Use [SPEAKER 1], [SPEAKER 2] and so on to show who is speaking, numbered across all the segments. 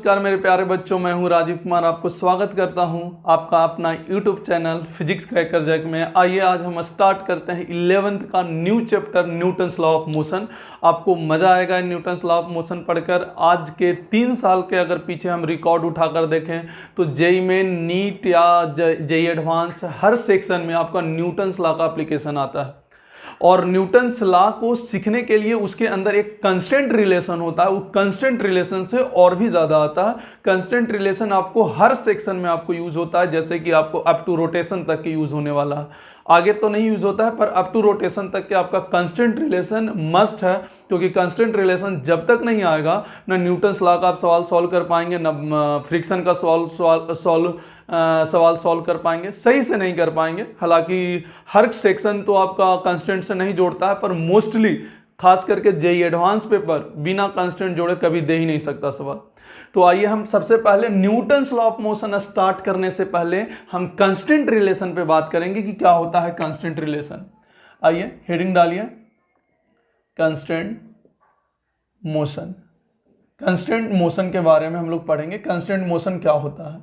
[SPEAKER 1] नमस्कार मेरे प्यारे बच्चों, मैं हूं राजीव कुमार। आपको स्वागत करता हूं आपका अपना YouTube channel physics cracker jack में। आइए आज हम स्टार्ट करते हैं 11th का new chapter Newton's law of motion. आपको मज़ा आएगा न्यूटन्स लॉ ऑफ मोशन पढ़कर। आज के 3 साल के अगर पीछे हम रिकॉर्ड उठाकर देखें तो जेईई मेन, नीट या जेईई एडवांस हर सेक्शन में आपका न्यूटन्स लॉ का एप्लीकेशन आता है। और न्यूटन्स लॉ को सीखने के लिए उसके अंदर एक कंस्टेंट रिलेशन होता है, वो कंस्टेंट रिलेशन से और भी ज़्यादा आता है। कंस्टेंट रिलेशन आपको हर सेक्शन में आपको यूज़ होता है, जैसे कि आपको अप टू रोटेशन तक के यूज़ होने वाला है। आगे तो नहीं यूज़ होता है, पर अप टू रोटेशन तक के आपका कंस्टेंट रिलेशन मस्ट है, क्योंकि कंस्टेंट रिलेशन जब तक नहीं आएगा ना न्यूटन्स लॉ का आप सवाल सॉल्व कर पाएंगे, ना फ्रिक्शन का सवाल सॉल्व कर पाएंगे, सही से नहीं कर पाएंगे। हालांकि हर सेक्शन तो आपका कंस्टेंट से नहीं जोड़ता है, पर मोस्टली खास करके जेईई एडवांस पेपर बिना कंस्टेंट जोड़े कभी दे ही नहीं सकता सवाल। तो आइए हम सबसे पहले Newton's law of motion start करने से पहले हम कंस्टेंट रिलेशन पे बात करेंगे कि क्या होता है कंस्टेंट रिलेशन। आइए हेडिंग डालिए, कंस्टेंट मोशन। कंस्टेंट मोशन के बारे में हम लोग पढ़ेंगे, कंस्टेंट मोशन क्या होता है।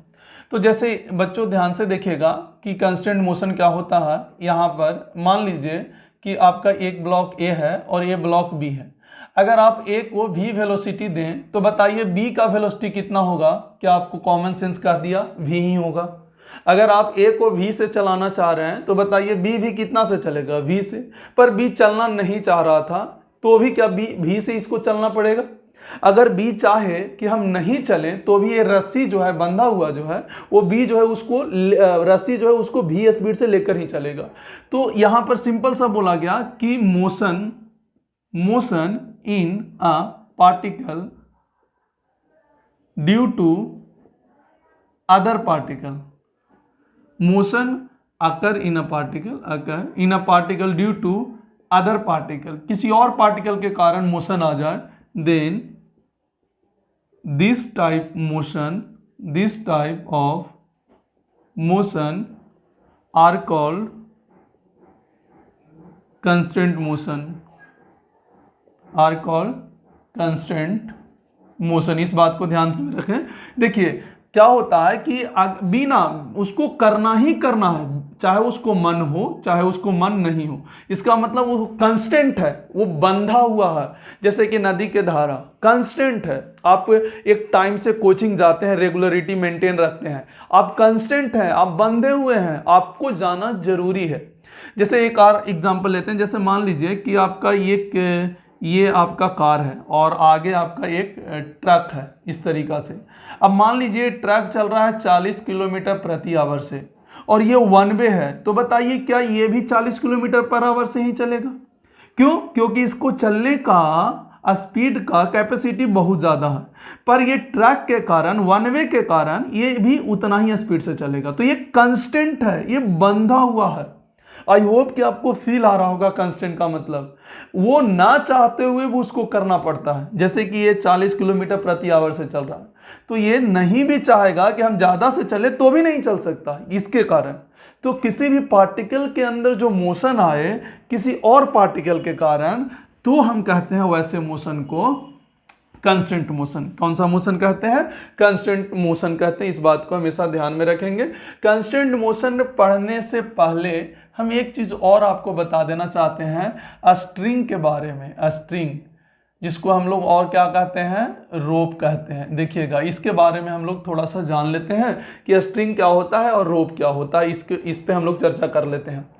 [SPEAKER 1] तो जैसे बच्चों ध्यान से देखिएगा कि कंस्टेंट मोशन क्या होता है। यहाँ पर मान लीजिए कि आपका एक ब्लॉक ए है और ये ब्लॉक बी है। अगर आप ए को भी वेलोसिटी दें तो बताइए बी का वेलोसिटी कितना होगा। क्या आपको कॉमन सेंस कह दिया भी ही होगा। अगर आप ए को भी से चलाना चाह रहे हैं तो बताइए बी भी कितना से चलेगा, भी से। पर बी चलना नहीं चाह रहा था तो भी क्या भी से इसको चलना पड़ेगा। अगर बी चाहे कि हम नहीं चलें तो भी ये रस्सी जो है बंधा हुआ जो है वो बी जो है उसको रस्सी जो है उसको भी स्पीड से लेकर ही चलेगा। तो यहां पर सिंपल सा बोला गया कि motion in a particle due to other particle, motion occur in a particle due to other particle, किसी और पार्टिकल के कारण मोशन आ जाए, then this type of motion are called constant motion। इस बात को ध्यान से रखें। देखिए क्या होता है कि बिना उसको करना ही करना है, चाहे उसको मन हो चाहे उसको मन नहीं हो। इसका मतलब वो कांस्टेंट है, वो बंधा हुआ है। जैसे कि नदी के धारा कांस्टेंट है। आप एक टाइम से कोचिंग जाते हैं, रेगुलरिटी मेंटेन रखते हैं, आप कांस्टेंट हैं, आप बंधे हुए हैं, आपको जाना जरूरी है। जैसे एक और एग्जांपल लेते हैं। जैसे मान लीजिए कि आपका ये आपका कार है और आगे आपका एक ट्रक है इस तरीका से। अब मान लीजिए ट्रक चल रहा है 40 किलोमीटर प्रति आवर से और ये वन वे है, तो बताइए क्या ये भी 40 किलोमीटर पर आवर से ही चलेगा? क्यों? क्योंकि इसको चलने का स्पीड का कैपेसिटी बहुत ज़्यादा है, पर ये ट्रक के कारण, वन वे के कारण ये भी उतना ही स्पीड से चलेगा। तो ये कांस्टेंट है, ये बंधा हुआ है। आई होप कि आपको फील आ रहा होगा कांस्टेंट का मतलब। वो ना चाहते हुए भी उसको करना पड़ता है। जैसे कि ये 40 किलोमीटर प्रति आवर से चल रहा है, तो ये नहीं भी चाहेगा कि हम ज़्यादा से चले तो भी नहीं चल सकता इसके कारण। तो किसी भी पार्टिकल के अंदर जो मोशन आए किसी और पार्टिकल के कारण, तो हम कहते हैं वैसे मोशन को कांस्टेंट मोशन। कौन सा मोशन कहते हैं? कांस्टेंट मोशन कहते हैं। इस बात को हमेशा ध्यान में रखेंगे। कांस्टेंट मोशन पढ़ने से पहले हम एक चीज और आपको बता देना चाहते हैं स्ट्रिंग के बारे में। स्ट्रिंग जिसको हम लोग और क्या कहते हैं? रोप कहते हैं। देखिएगा इसके बारे में हम लोग थोड़ा सा जान लेते हैं कि स्ट्रिंग क्या होता है और रोप क्या होता है। इस पे हम लोग चर्चा कर लेते हैं।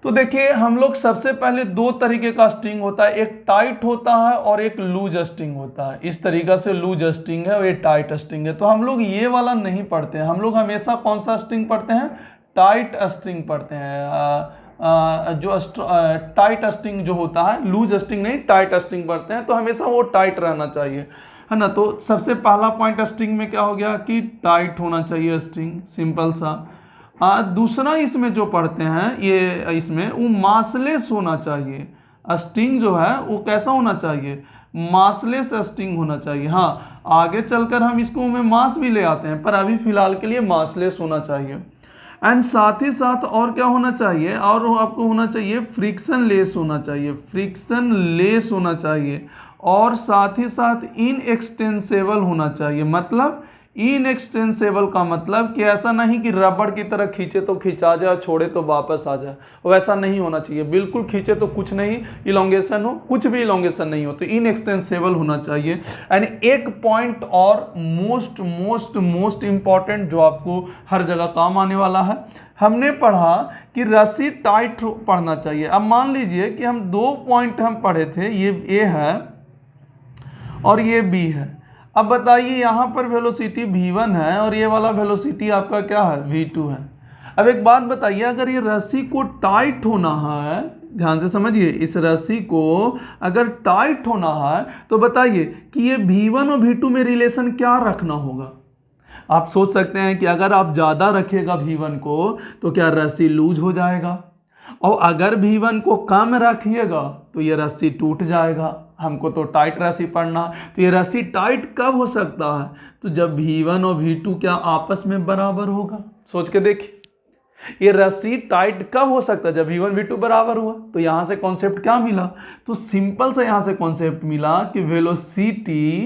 [SPEAKER 1] तो देखिए हम लोग सबसे पहले 2 तरीके का स्ट्रिंग होता है, एक टाइट होता है और एक लूज स्ट्रिंग होता है। इस तरीका से लूज स्ट्रिंग है और ये टाइट स्ट्रिंग है। तो हम लोग ये वाला नहीं पढ़ते हैं, हम लोग हमेशा कौन सा स्ट्रिंग पढ़ते हैं? टाइट स्ट्रिंग पढ़ते हैं। जो टाइट स्ट्रिंग जो होता है, लूज स्ट्रिंग नहीं, टाइट स्ट्रिंग पढ़ते हैं। तो हमेशा वो टाइट रहना चाहिए, है ना। तो सबसे पहला पॉइंट स्ट्रिंग में क्या हो गया कि टाइट होना चाहिए स्ट्रिंग, सिंपल सा। दूसरा इसमें जो पढ़ते हैं ये इसमें वो मासलेस होना चाहिए। स्ट्रिंग जो है वो कैसा होना चाहिए? मासलेस स्ट्रिंग होना चाहिए। हाँ, आगे चलकर हम इसको में मास भी ले आते हैं, पर अभी फिलहाल के लिए मासलेस होना चाहिए। एंड साथ ही साथ और क्या होना चाहिए, और आपको होना चाहिए फ्रिक्शन लेस होना चाहिए, फ्रिक्शन लेस होना चाहिए, और साथ ही साथ इनएक्सटेंसेबल होना चाहिए। मतलब इनएक्सटेंसेबल का मतलब कि ऐसा नहीं कि रबड़ की तरह खींचे तो खिंचा जाए, छोड़े तो वापस आ जाए, वैसा नहीं होना चाहिए। बिल्कुल खींचे तो कुछ नहीं इलोंगेशन हो, कुछ भी इलोंगेशन नहीं हो, तो इनएक्सटेंसेबल होना चाहिए। एंड एक पॉइंट और मोस्ट मोस्ट मोस्ट इंपॉर्टेंट जो आपको हर जगह काम आने वाला है, हमने पढ़ा कि रस्सी टाइट पढ़ना चाहिए। अब मान लीजिए कि हम 2 पॉइंट हम पढ़े थे, ये ए है और ये बी है। अब बताइए यहाँ पर वेलोसिटी v1 है और ये वाला वेलोसिटी आपका क्या है, v2 है। अब एक बात बताइए, अगर ये रस्सी को टाइट होना है, ध्यान से समझिए, इस रस्सी को अगर टाइट होना है तो बताइए कि ये v1 और v2 में रिलेशन क्या रखना होगा। आप सोच सकते हैं कि अगर आप ज़्यादा रखिएगा v1 को तो क्या रस्सी लूज हो जाएगा, और अगर v1 को कम रखिएगा तो ये रस्सी टूट जाएगा। हमको तो टाइट रस्सी पढ़ना, तो ये रस्सी टाइट कब हो सकता है, तो जब v1 और v2 क्या आपस में बराबर होगा। सोच के देखिए, ये रस्सी टाइट कब हो सकता है, जब v1 v2 बराबर हुआ। तो यहां से कॉन्सेप्ट क्या मिला, तो सिंपल से यहां से कॉन्सेप्ट मिला कि velocity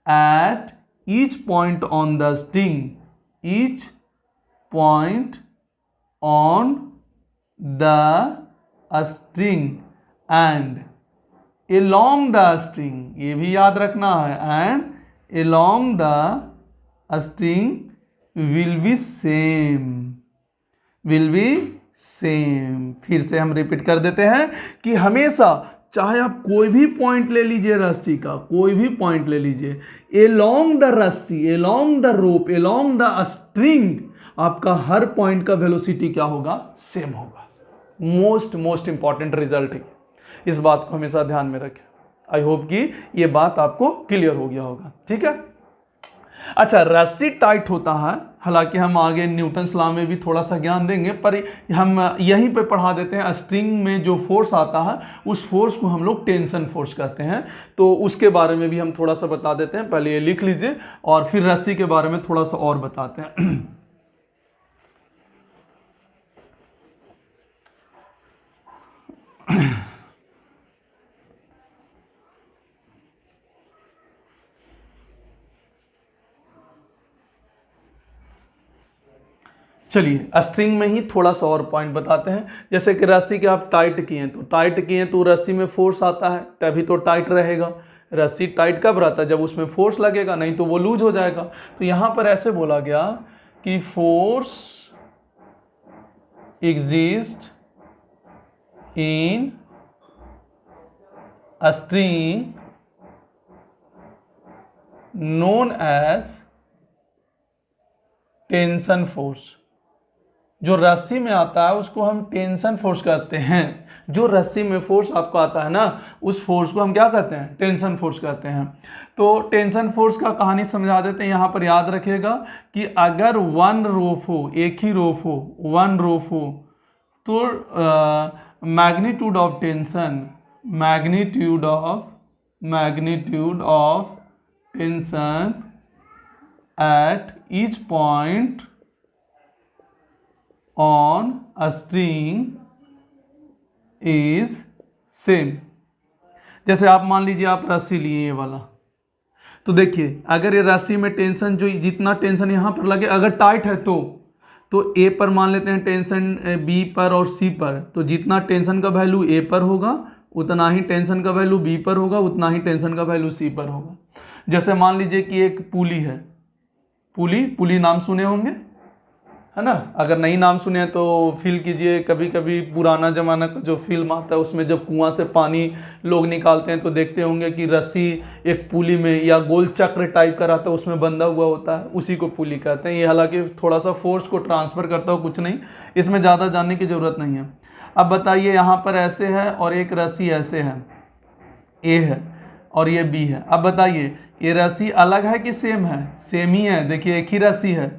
[SPEAKER 1] at each point on the string, each point on the string and along the string, ये भी याद रखना है, and along the string will be same। फिर से हम रिपीट कर देते हैं कि हमेशा चाहे आप कोई भी पॉइंट ले लीजिए, रस्सी का कोई भी पॉइंट ले लीजिए, along the रस्सी, along the rope, along the string, आपका हर पॉइंट का वेलोसिटी क्या होगा, सेम होगा। मोस्ट इंपॉर्टेंट रिजल्ट है, इस बात को हमेशा ध्यान में रखें। आई होप कि ये बात आपको क्लियर हो गया होगा, ठीक है। अच्छा, रस्सी टाइट होता है, हालांकि हम आगे न्यूटन लॉ में भी थोड़ा सा ज्ञान देंगे, पर हम यहीं पे पढ़ा देते हैं। स्ट्रिंग में जो फोर्स आता है उस फोर्स को हम लोग टेंशन फोर्स कहते हैं, तो उसके बारे में भी हम थोड़ा सा बता देते हैं। पहले ये लिख लीजिए और फिर रस्सी के बारे में थोड़ा सा और बताते हैं। चलिए, स्ट्रिंग में ही थोड़ा सा और पॉइंट बताते हैं। जैसे कि रस्सी के आप टाइट किए तो रस्सी में फोर्स आता है, तभी तो टाइट रहेगा। रस्सी टाइट कब रहता है, जब उसमें फोर्स लगेगा, नहीं तो वो लूज हो जाएगा। तो यहां पर ऐसे बोला गया कि force exist in a string known as tension force. जो रस्सी में आता है उसको हम टेंशन फोर्स कहते हैं। जो रस्सी में फोर्स आपको आता है ना, उस फोर्स को हम क्या कहते हैं, टेंशन फोर्स कहते हैं। तो टेंशन फोर्स का कहानी समझा देते हैं। यहाँ पर याद रखिएगा कि अगर वन रोप हो, एक ही रोप हो, वन रोप हो, तो magnitude of tension, magnitude of tension at each point on a string is same। जैसे आप मान लीजिए आप रस्सी लिए ये वाला, तो देखिए अगर ये रस्सी में टेंशन, जो जितना टेंशन यहाँ पर लगे, अगर टाइट है तो ए पर मान लेते हैं टेंशन, बी पर और सी पर, तो जितना टेंशन का वैल्यू ए पर होगा उतना ही टेंशन का वैल्यू बी पर होगा, उतना ही टेंशन का वैल्यू सी पर होगा। जैसे मान लीजिए कि एक पुली है, पुली नाम सुने होंगे, है ना। अगर नहीं नाम सुने तो फील कीजिए, कभी कभी पुराना ज़माना का जो फिल्म आता है उसमें जब कुआं से पानी लोग निकालते हैं तो देखते होंगे कि रस्सी एक पुली में या गोल चक्र टाइप का रहता है, उसमें बंधा हुआ होता है, उसी को पुली कहते हैं। ये हालांकि थोड़ा सा फोर्स को ट्रांसफ़र करता हो, कुछ नहीं, इसमें ज़्यादा जानने की ज़रूरत नहीं है। अब बताइए, यहाँ पर ऐसे है और एक रस्सी ऐसे है, ए है और ये बी है। अब बताइए ये रस्सी अलग है कि सेम है, सेम ही है। देखिए एक ही रस्सी है,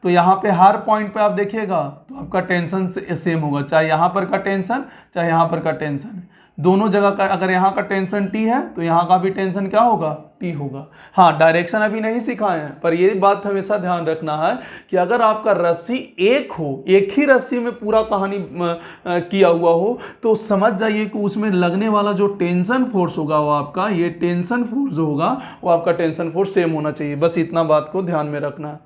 [SPEAKER 1] तो यहाँ पे हर पॉइंट पे आप देखिएगा तो आपका टेंशन सेम होगा, चाहे यहाँ पर का टेंशन चाहे यहाँ पर का टेंशन। दोनों जगह का अगर यहाँ का टेंशन T है तो यहाँ का भी टेंशन क्या होगा, T होगा। हाँ, डायरेक्शन अभी नहीं सिखाए हैं, पर ये बात हमेशा ध्यान रखना है कि अगर आपका रस्सी एक हो, एक ही रस्सी में पूरा कहानी किया हुआ हो, तो समझ जाइए कि उसमें लगने वाला जो टेंशन फोर्स होगा वो आपका, ये टेंशन फोर्स जो होगा वो आपका टेंशन फोर्स सेम होना चाहिए। बस इतना बात को ध्यान में रखना है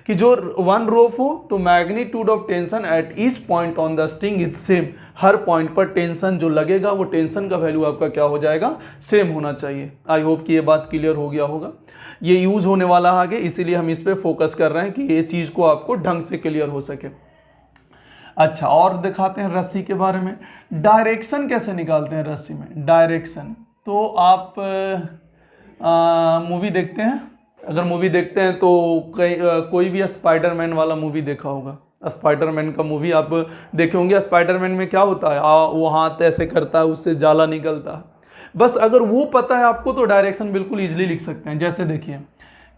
[SPEAKER 1] कि जो वन रोप हो तो magnitude of tension at each point on the string is same. Her point पर टेंशन जो लगेगा वो टेंशन का वैल्यू आपका क्या हो जाएगा, सेम होना चाहिए। आई होप कि ये बात क्लियर हो गया होगा। ये यूज होने वाला आगे, इसीलिए हम इस पे फोकस कर रहे हैं कि ये चीज को आपको ढंग से क्लियर हो सके। अच्छा, और दिखाते हैं रस्सी के बारे में। डायरेक्शन कैसे निकालते हैं रस्सी में? डायरेक्शन तो आप मूवी देखते हैं, अगर मूवी देखते हैं तो कोई भी स्पाइडरमैन वाला मूवी देखा होगा। स्पाइडरमैन का मूवी आप देखे होंगे। स्पाइडरमैन में क्या होता है, वो हाथ ऐसे करता है, उससे जाला निकलता है। बस अगर वो पता है आपको तो डायरेक्शन बिल्कुल इजीली लिख सकते हैं। जैसे देखिए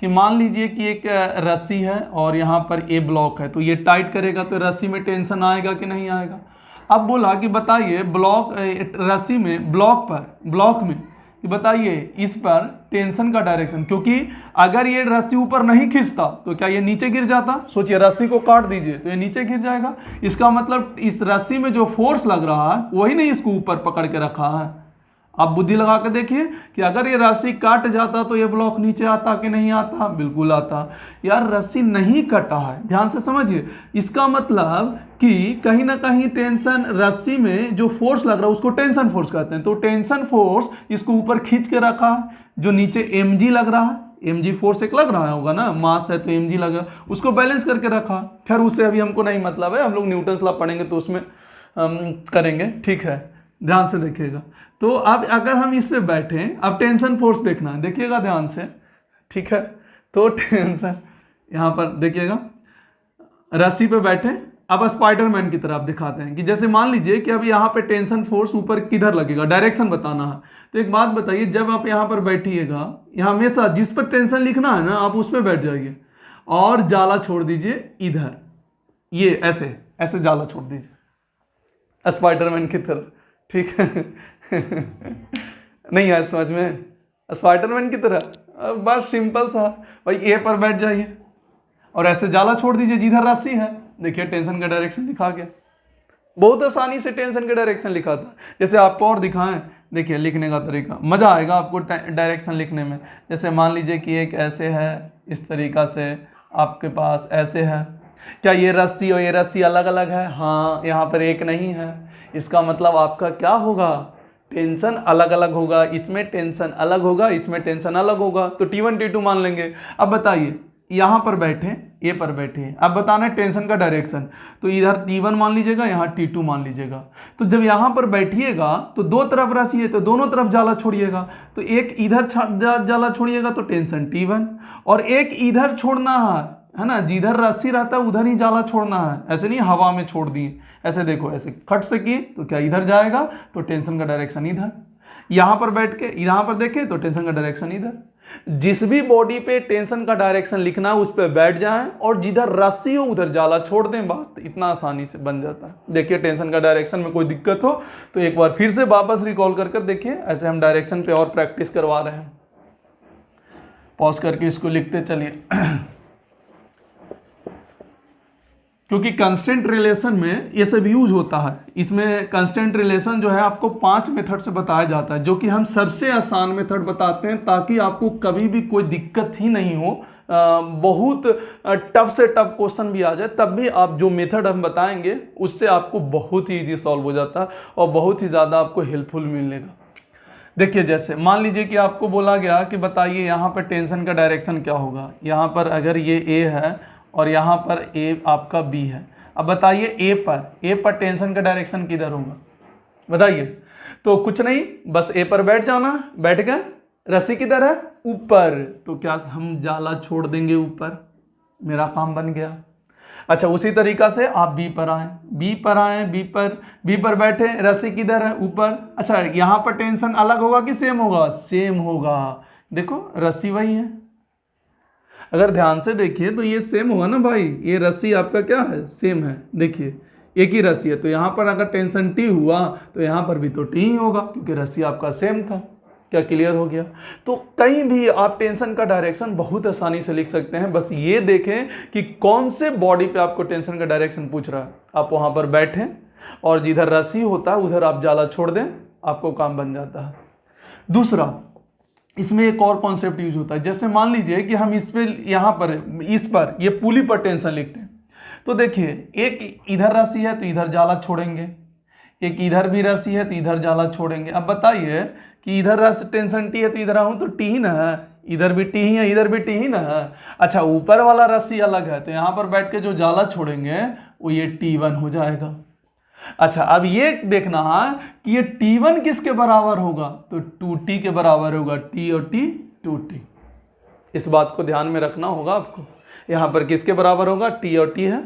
[SPEAKER 1] कि मान लीजिए कि एक रस्सी है और यहाँ पर ए ब्लॉक है, तो ये टाइट करेगा तो रस्सी में टेंशन आएगा कि नहीं आएगा। अब बोला कि बताइए ब्लॉक रस्सी में ब्लॉक में कि बताइए इस पर टेंशन का डायरेक्शन, क्योंकि अगर ये रस्सी ऊपर नहीं खींचता तो क्या ये नीचे गिर जाता? सोचिए, रस्सी को काट दीजिए तो ये नीचे गिर जाएगा। इसका मतलब इस रस्सी में जो फोर्स लग रहा है वही नहीं इसको ऊपर पकड़ के रखा है। आप बुद्धि लगा के देखिए कि अगर ये रस्सी काट जाता तो ये ब्लॉक नीचे आता कि नहीं आता? बिल्कुल आता। यार रस्सी नहीं कटा है, ध्यान से समझिए। इसका मतलब कि कहीं ना कहीं टेंशन, रस्सी में जो फोर्स लग रहा है उसको टेंशन फोर्स कहते हैं। तो टेंशन फोर्स इसको ऊपर खींच के रखा है, जो नीचे mg लग रहा है, mg फोर्स एक लग रहा होगा ना, मास है तो mg लग रहा है, उसको बैलेंस करके रखा। खैर उससे अभी हमको नहीं मतलब है, हम लोग न्यूटन्स लॉ पढ़ेंगे तो उसमें करेंगे, ठीक है, ध्यान से देखिएगा। तो अब अगर हम इस पे बैठे, अब टेंशन फोर्स देखना है, देखिएगा ध्यान से, ठीक है। तो टेंशन यहाँ पर देखिएगा, रस्सी पे बैठे। अब स्पाइडरमैन की तरफ दिखाते हैं कि जैसे मान लीजिए कि अब यहाँ पे टेंशन फोर्स ऊपर किधर लगेगा, डायरेक्शन बताना है। तो एक बात बताइए, जब आप यहाँ पर बैठिएगा, यहाँ हमेशा जिस पर टेंशन लिखना है ना आप उस पर बैठ जाइए और जाला छोड़ दीजिए इधर, ये ऐसे ऐसे जाला छोड़ दीजिए स्पाइडरमैन की तरह, ठीक है। नहीं आया समझ में? स्पाइडरमैन की तरह बस सिंपल सा भाई, ए पर बैठ जाइए और ऐसे जाला छोड़ दीजिए जिधर रस्सी है। देखिए टेंशन का डायरेक्शन लिखा गया, बहुत आसानी से टेंशन का डायरेक्शन लिखा था। जैसे आपको और दिखाएं, देखिए लिखने का तरीका, मजा आएगा आपको डायरेक्शन लिखने में। जैसे मान लीजिए कि एक ऐसे है, इस तरीका से आपके पास ऐसे है। क्या ये रस्सी और ये रस्सी अलग अलग है? हाँ, यहाँ पर एक नहीं है। इसका मतलब आपका क्या होगा, टेंशन अलग अलग होगा। इसमें टेंशन अलग होगा, इसमें टेंशन अलग होगा, तो T1 T2 मान लेंगे। अब बताइए यहाँ पर बैठे, ए पर बैठे, अब बताना है टेंशन का डायरेक्शन, तो इधर T1 मान लीजिएगा, यहाँ T2 मान लीजिएगा। तो जब यहाँ पर बैठिएगा तो दो तरफ रस्सी है तो दोनों तरफ जाला छोड़िएगा। तो एक इधर जाला छोड़िएगा तो टेंशन T1, और एक इधर छोड़ना है ना, जिधर रस्सी रहता है उधर ही जाला छोड़ना है, ऐसे नहीं हवा में छोड़ दिए। ऐसे देखो, ऐसे खट से किए तो क्या इधर जाएगा, तो टेंशन का डायरेक्शन इधर। यहाँ पर बैठ के यहाँ पर देखें तो टेंशन का डायरेक्शन इधर। जिस भी बॉडी पे टेंशन का डायरेक्शन लिखना है उस पर बैठ जाएं और जिधर रस्सी हो उधर जाला छोड़ दें, बात इतना आसानी से बन जाता है। देखिए टेंशन का डायरेक्शन में कोई दिक्कत हो तो एक बार फिर से वापस रिकॉल कर कर देखिए। ऐसे हम डायरेक्शन पे और प्रैक्टिस करवा रहे हैं, पॉज करके इसको लिखते चलिए। क्योंकि कंस्टेंट रिलेशन में ये सब यूज होता है। इसमें कंस्टेंट रिलेशन जो है आपको 5 मेथड से बताया जाता है, जो कि हम सबसे आसान मेथड बताते हैं ताकि आपको कभी भी कोई दिक्कत ही नहीं हो। बहुत टफ से टफ क्वेश्चन भी आ जाए तब भी आप जो मेथड हम बताएंगे उससे आपको बहुत ही ईजी सॉल्व हो जाता है और बहुत ही ज़्यादा आपको हेल्पफुल मिलेगा। देखिए जैसे मान लीजिए कि आपको बोला गया कि बताइए यहाँ पर टेंशन का डायरेक्शन क्या होगा। यहाँ पर अगर ये ए है और यहाँ पर ए आपका बी है, अब बताइए ए पर टेंशन का डायरेक्शन किधर होगा बताइए। तो कुछ नहीं, बस ए पर बैठ जाना, बैठ गए, रस्सी किधर है ऊपर, तो क्या हम जाला छोड़ देंगे ऊपर, मेरा काम बन गया। अच्छा उसी तरीका से आप बी पर आए, बी पर बैठे, रस्सी किधर है ऊपर। अच्छा यहाँ पर टेंशन अलग होगा कि सेम होगा, सेम होगा। देखो रस्सी वही है, अगर ध्यान से देखिए तो ये सेम होगा ना भाई, ये रस्सी आपका क्या है सेम है। देखिए एक ही रस्सी है, तो यहाँ पर अगर टेंशन टी हुआ तो यहाँ पर भी तो टी ही होगा, क्योंकि रस्सी आपका सेम था। क्या क्लियर हो गया? तो कहीं भी आप टेंशन का डायरेक्शन बहुत आसानी से लिख सकते हैं। बस ये देखें कि कौन से बॉडी पे आपको टेंशन का डायरेक्शन पूछ रहा है। आप वहाँ पर बैठें और जिधर रस्सी होता है उधर आप जाला छोड़ दें, आपको काम बन जाता है। दूसरा, इसमें एक और कॉन्सेप्ट यूज होता है। जैसे मान लीजिए कि हम इस पे यहाँ पर इस पर ये पुली पर टेंशन लिखते हैं, तो देखिए एक इधर रस्सी है तो इधर जाला छोड़ेंगे, एक इधर भी रस्सी है तो इधर जाला छोड़ेंगे। अब बताइए कि इधर रस्सी टेंशन टी है तो इधर आऊँ तो टी ही ना है, इधर भी टी ही है, इधर भी टी ही ना है। अच्छा, ऊपर वाला रस्सी अलग है, तो यहाँ पर बैठ के जो जाला छोड़ेंगे वो ये T1 हो जाएगा। अच्छा, अब ये देखना है कि ये T1 किसके बराबर होगा, तो 2T के बराबर होगा। T और T 2T, इस बात को ध्यान में रखना होगा आपको। यहाँ पर किसके बराबर होगा, T और T है,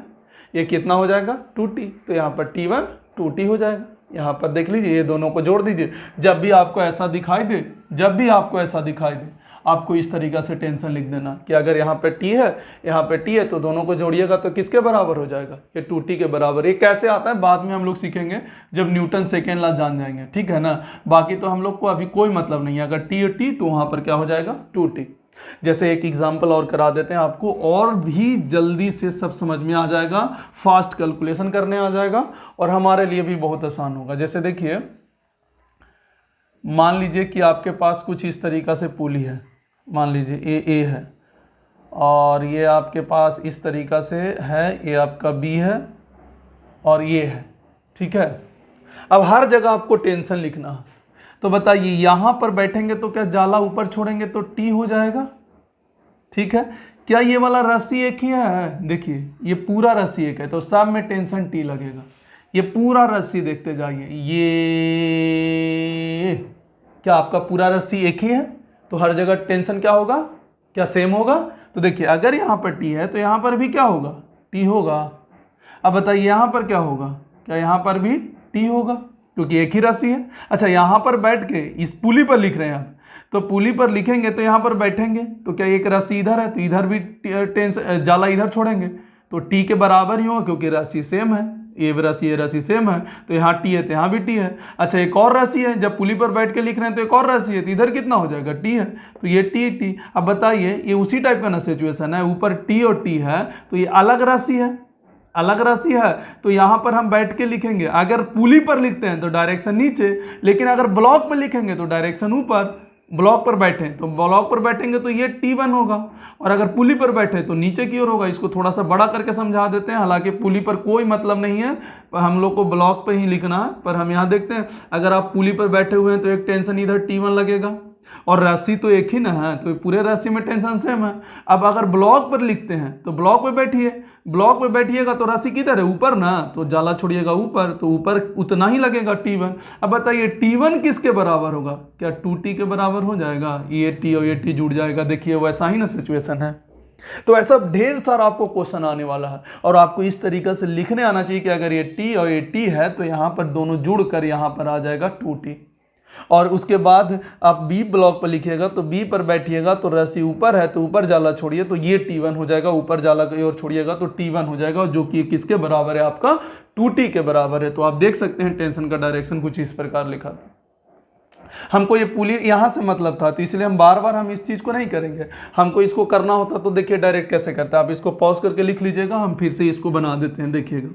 [SPEAKER 1] ये कितना हो जाएगा 2T, तो यहाँ पर T1 2T हो जाएगा। यहाँ पर देख लीजिए, ये दोनों को जोड़ दीजिए। जब भी आपको ऐसा दिखाई दे, जब भी आपको ऐसा दिखाई दे, आपको इस तरीक़ा से टेंशन लिख देना कि अगर यहाँ पे T है, यहाँ पे T है, तो दोनों को जोड़िएगा तो किसके बराबर हो जाएगा, ये 2T के बराबर। ये कैसे आता है बाद में हम लोग सीखेंगे जब न्यूटन सेकेंड लॉ जान जाएंगे, ठीक है ना। बाकी तो हम लोग को अभी कोई मतलब नहीं है। अगर T और T तो वहाँ पर क्या हो जाएगा 2T। जैसे एक एग्जाम्पल और करा देते हैं आपको, और भी जल्दी से सब समझ में आ जाएगा, फास्ट कैलकुलेशन करने आ जाएगा और हमारे लिए भी बहुत आसान होगा। जैसे देखिए, मान लीजिए कि आपके पास कुछ इस तरीक़ा से पुली है, मान लीजिए ए है और ये आपके पास इस तरीक़ा से है, ये आपका बी है और ये है, ठीक है। अब हर जगह आपको टेंशन लिखना है, तो बताइए यहाँ पर बैठेंगे तो क्या जाला ऊपर छोड़ेंगे तो टी हो जाएगा, ठीक है। क्या ये वाला रस्सी एक ही है, देखिए ये पूरा रस्सी एक है तो सब में टेंशन टी लगेगा। ये पूरा रस्सी देखते जाइए, ये क्या आपका पूरा रस्सी एक ही है, तो हर जगह टेंशन क्या होगा, क्या सेम होगा। तो देखिए अगर यहाँ पर टी है तो यहाँ पर भी क्या होगा, टी होगा। अब बताइए यहाँ पर क्या होगा, क्या यहाँ पर भी टी होगा, क्योंकि एक ही राशि है। अच्छा, यहाँ पर बैठ के इस पुली पर लिख रहे हैं आप, तो पुली पर लिखेंगे तो यहाँ पर बैठेंगे तो क्या एक राशि इधर है तो इधर भी टेंशन जाला इधर छोड़ेंगे तो टी के बराबर ही होगा, क्योंकि राशि सेम है, ये राशि सेम है, तो यहाँ टी है तो यहाँ भी टी है। अच्छा, एक और राशि है, जब पुली पर बैठ के लिख रहे हैं तो एक और राशि है, तो इधर कितना हो जाएगा, टी है, तो ये टी। अब बताइए, ये उसी टाइप का ना सिचुएशन है, ऊपर टी और टी है तो ये अलग राशि है, अलग राशि है, तो यहाँ पर हम बैठ के लिखेंगे। अगर पुली पर लिखते हैं तो डायरेक्शन नीचे, लेकिन अगर ब्लॉक पर लिखेंगे तो डायरेक्शन ऊपर। ब्लॉक पर बैठे तो ब्लॉक पर बैठेंगे तो ये T1 होगा, और अगर पुली पर बैठे तो नीचे की ओर होगा। इसको थोड़ा सा बड़ा करके समझा देते हैं, हालांकि पुली पर कोई मतलब नहीं है, पर हम लोग को ब्लॉक पर ही लिखना है। पर हम यहाँ देखते हैं, अगर आप पुली पर बैठे हुए हैं तो एक टेंशन इधर T1 लगेगा, और राशि तो एक ही ना है, तो पूरे राशि में टेंशन सेम है। अब अगर ब्लॉक पर लिखते हैं तो ब्लॉक पे बैठिए, ब्लॉक पे बैठिएगा तो राशि किधर है, ऊपर ना, तो जाला छोड़िएगा ऊपर, तो ऊपर उतना ही लगेगा T1। अब बताइए T1 किसके बराबर होगा, क्या 2T के बराबर हो जाएगा, ये T और ये T जुड़ जाएगा। देखिए वैसा ही ना सिचुएशन है। तो ऐसा ढेर सारा आपको क्वेश्चन आने वाला है, और आपको इस तरीके से लिखने आना चाहिए कि अगर ये T और ये T है तो यहाँ पर दोनों जुड़कर यहाँ पर आ जाएगा 2T। और उसके बाद आप बी ब्लॉक पर लिखिएगा तो बी पर बैठिएगा तो राशि ऊपर है तो ऊपर जाला छोड़िए तो ये T1 हो जाएगा, ऊपर जाला की ओर छोड़िएगा तो T1 हो जाएगा, जो कि किसके बराबर है, आपका 2T के बराबर है। तो आप देख सकते हैं टेंशन का डायरेक्शन कुछ इस प्रकार लिखा था। हमको ये पुली यहाँ से मतलब था, तो इसलिए हम बार बार हम इस चीज़ को नहीं करेंगे। हमको इसको करना होता तो देखिए डायरेक्ट कैसे करता है, आप इसको पॉज करके लिख लीजिएगा, हम फिर से इसको बना देते हैं। देखिएगा,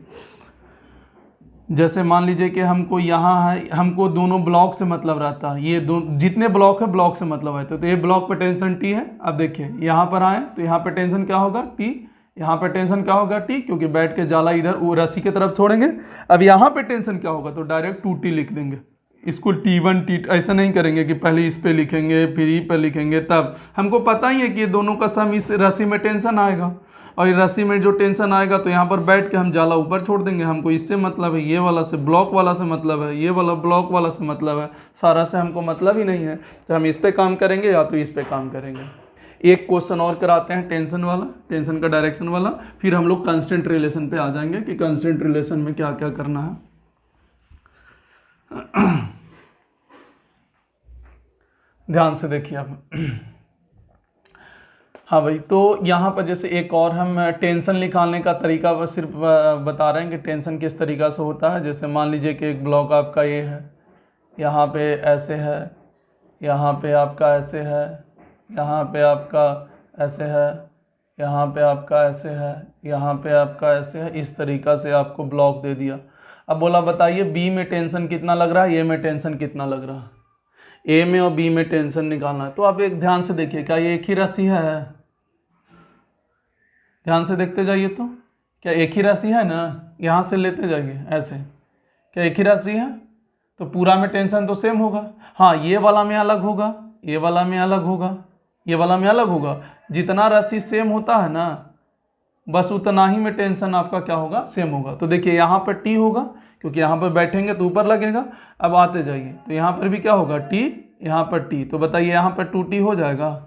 [SPEAKER 1] जैसे मान लीजिए कि हमको यहाँ है, हमको दोनों ब्लॉक से मतलब रहता है, ये दो जितने ब्लॉक है ब्लॉक से मतलब है, तो ये ब्लॉक पे टेंशन T है। अब देखिए यहाँ पर आए तो यहाँ पे टेंशन क्या होगा, T, यहाँ पे टेंशन क्या होगा, T, क्योंकि बैठ के जाला इधर वो रस्सी की तरफ छोड़ेंगे। अब यहाँ पे टेंशन क्या होगा, तो डायरेक्ट 2T लिख देंगे, इसको T1 T, ऐसा नहीं करेंगे कि पहले इस पे लिखेंगे फिर ई पे लिखेंगे। तब हमको पता ही है कि ये दोनों का सम इस रस्सी में टेंशन आएगा, और ये रस्सी में जो टेंशन आएगा तो यहाँ पर बैठ के हम जाला ऊपर छोड़ देंगे। हमको इससे मतलब है, ये वाला से ब्लॉक वाला से मतलब है, ये वाला ब्लॉक वाला से मतलब है, सारा से हमको मतलब ही नहीं है। तो हम इस पे काम करेंगे या तो इस पे काम करेंगे। एक क्वेश्चन और कराते हैं टेंशन वाला, टेंशन का डायरेक्शन वाला, फिर हम लोग कांस्टेंट रिलेशन पे आ जाएंगे कि कांस्टेंट रिलेशन में क्या क्या करना है। ध्यान से देखिए आप, हाँ भाई, तो यहाँ पर जैसे एक और हम टेंशन निकालने का तरीका बस सिर्फ बता रहे हैं कि टेंशन किस तरीक़ा से होता है। जैसे मान लीजिए कि एक ब्लॉक आपका ये है, यहाँ पे ऐसे है, यहाँ पे आपका ऐसे है, यहाँ पे आपका ऐसे है, यहाँ पे आपका ऐसे है, यहाँ पे आपका ऐसे है, इस तरीक़ा से आपको ब्लॉक दे दिया। अब बोला बताइए बी में टेंशन कितना लग रहा है, ए में टेंशन कितना लग रहा है। ए में और बी में टेंशन निकालना है। तो आप एक ध्यान से देखिए, क्या ये एक ही राशि है? ध्यान से देखते जाइए, तो क्या एक ही राशि है ना? यहाँ से लेते जाइए ऐसे, क्या एक ही राशि है? तो पूरा में टेंशन तो सेम होगा। हाँ, ये वाला में अलग होगा, ये वाला में अलग होगा, ये वाला में अलग होगा। जितना राशि सेम होता है ना, बस उतना ही में टेंशन आपका क्या होगा, सेम होगा। तो देखिए यहाँ पर टी होगा, क्योंकि यहाँ पर बैठेंगे तो ऊपर लगेगा। अब आते जाइए, तो यहाँ पर भी क्या होगा, टी, यहाँ पर टी। तो बताइए यहाँ पर 2t हो जाएगा।